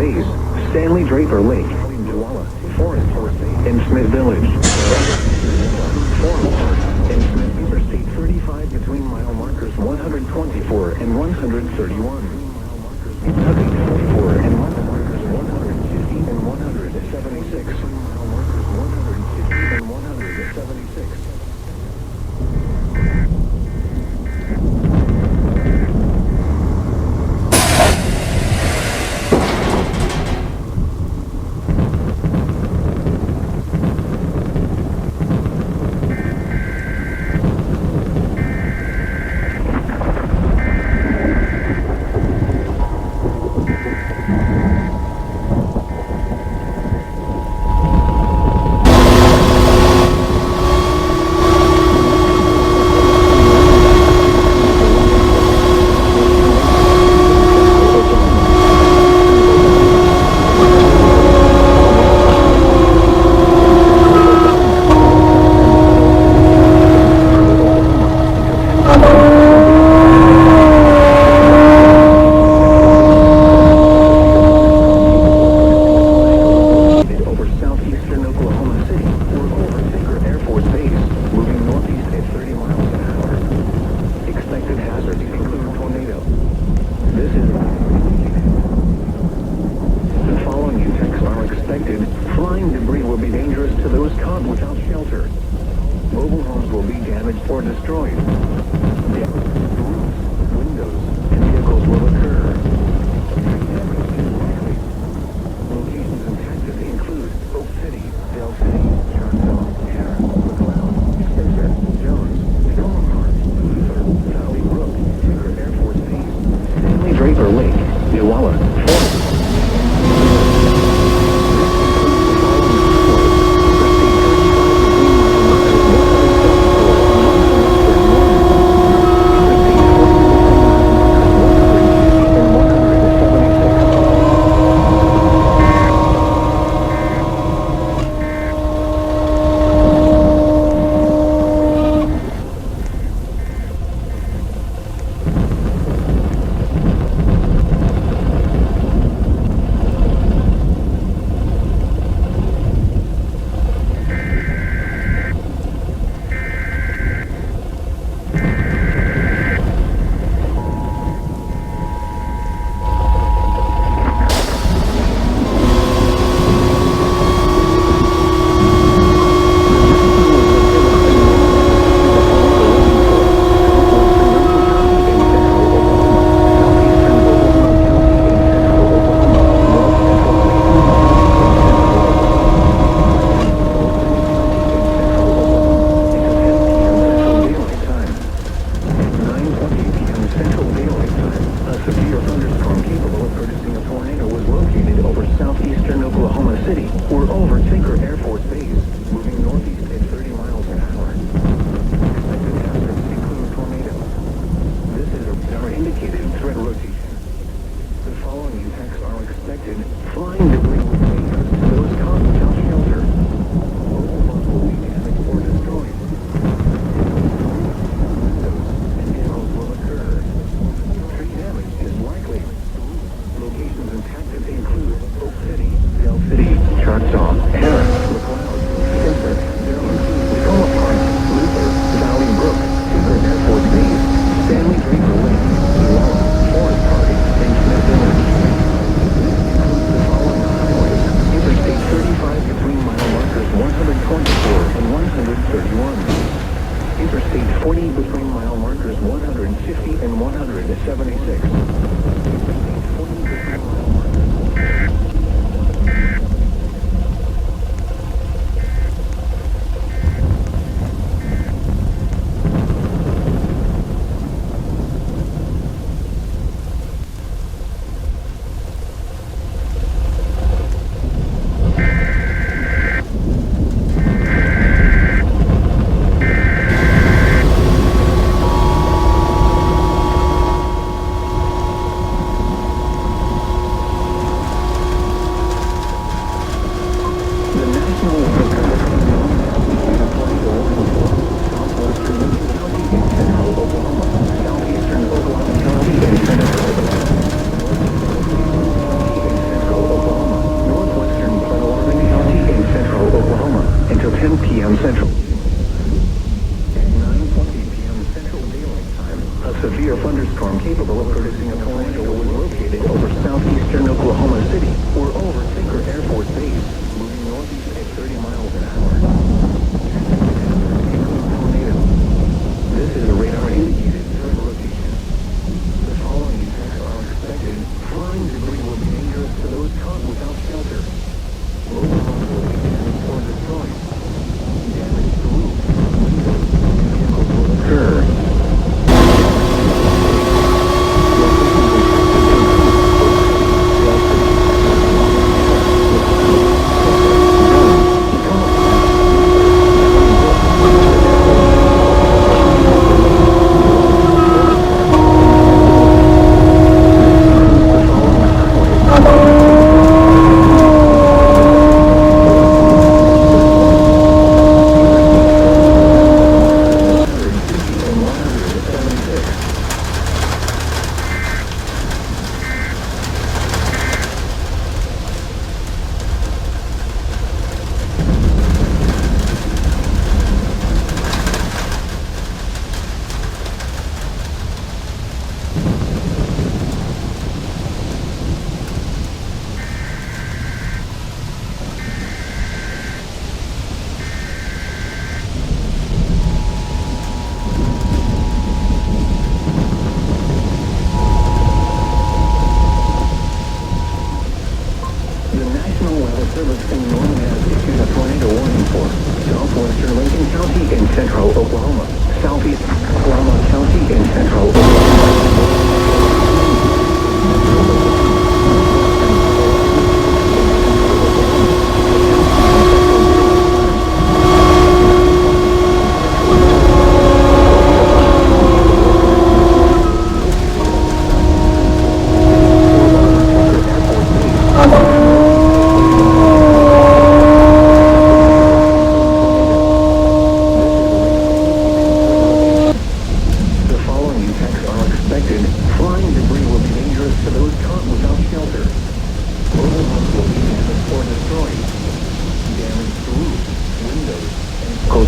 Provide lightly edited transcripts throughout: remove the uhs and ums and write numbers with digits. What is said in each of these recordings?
Bays, Stanley Draper Lake, Forest Park, and Smith Village. Forest Park and Smith Interstate 35 between mile markers 124 and 131. Interstate 44 and mile markers 150 and 176. Mile markers 150 and 176. Oklahoma City, or over Tinker Air Force Base, moving northeast at 30 miles an hour. Tornado. This is a radar-indicated threat location. The following attacks are expected. Flying debris will be dangerous to those caught without shelter. Mobile homes will be damaged or destroyed. Damage to roof, windows, and vehicles will occur.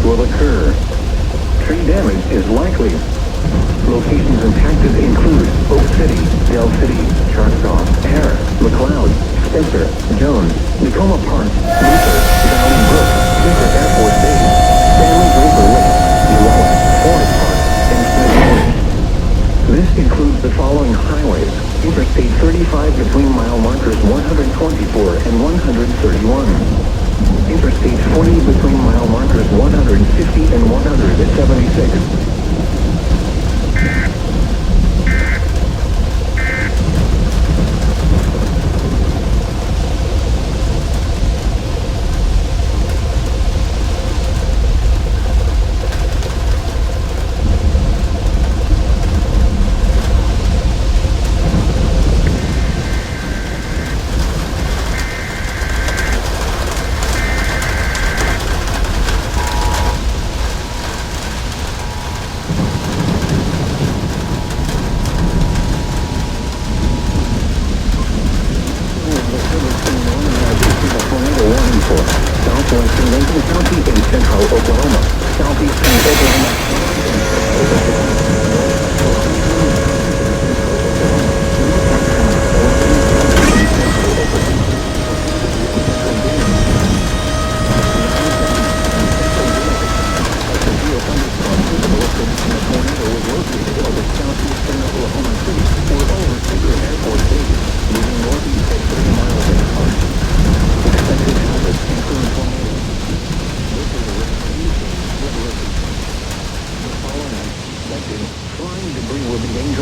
Will occur. Tree damage is likely. Locations impacted include Oak City, Dell City, Choctaw, Harris, McLeod, Spencer, Jones, Tacoma Park, Luther, Valley Brook, Tinker Air Force Base, Stanley Draper Lake, Uwalla, Forest Park, and Smith Village. This includes the following highways: Interstate 35 between mile markers 124 and 131. Interstate 40 between mile markers 150 and 176. Southwestern Lincoln County in central Oklahoma, southeastern Oklahoma.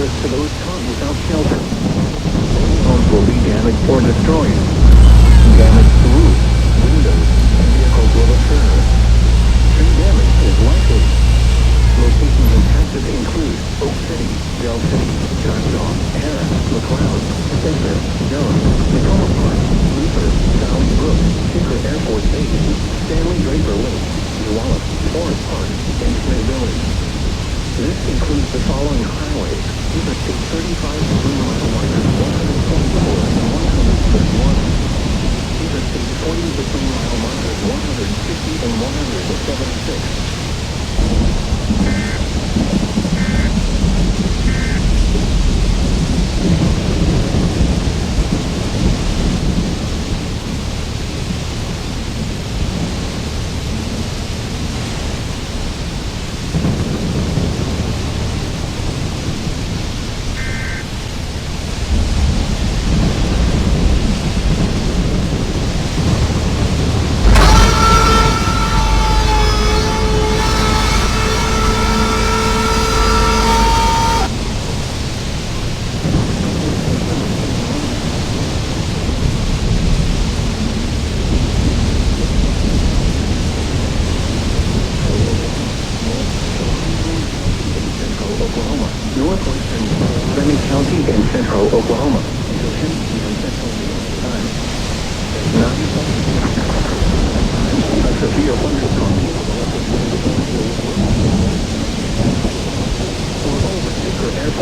To those caught without shelter. Homes will be damaged or destroyed. Damage to roofs, windows, and vehicles will occur. Tree damage is likely. Locations impacted include Oak City, Dell City, Choctaw, Harris, McLeod, Spencer, Jones, Tacoma Park, Luther, Valley Brook, Tinker Air Force Base, Stanley Draper Lake, Uwalla, Forest Park, and Smith Village. This includes the following highways: Interstate 35 between mile markers 124 and 131. Interstate 40 between mile markers 150 and 176.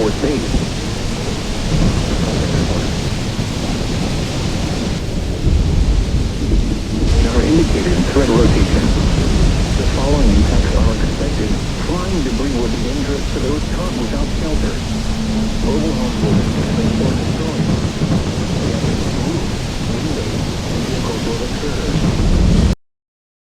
24 states.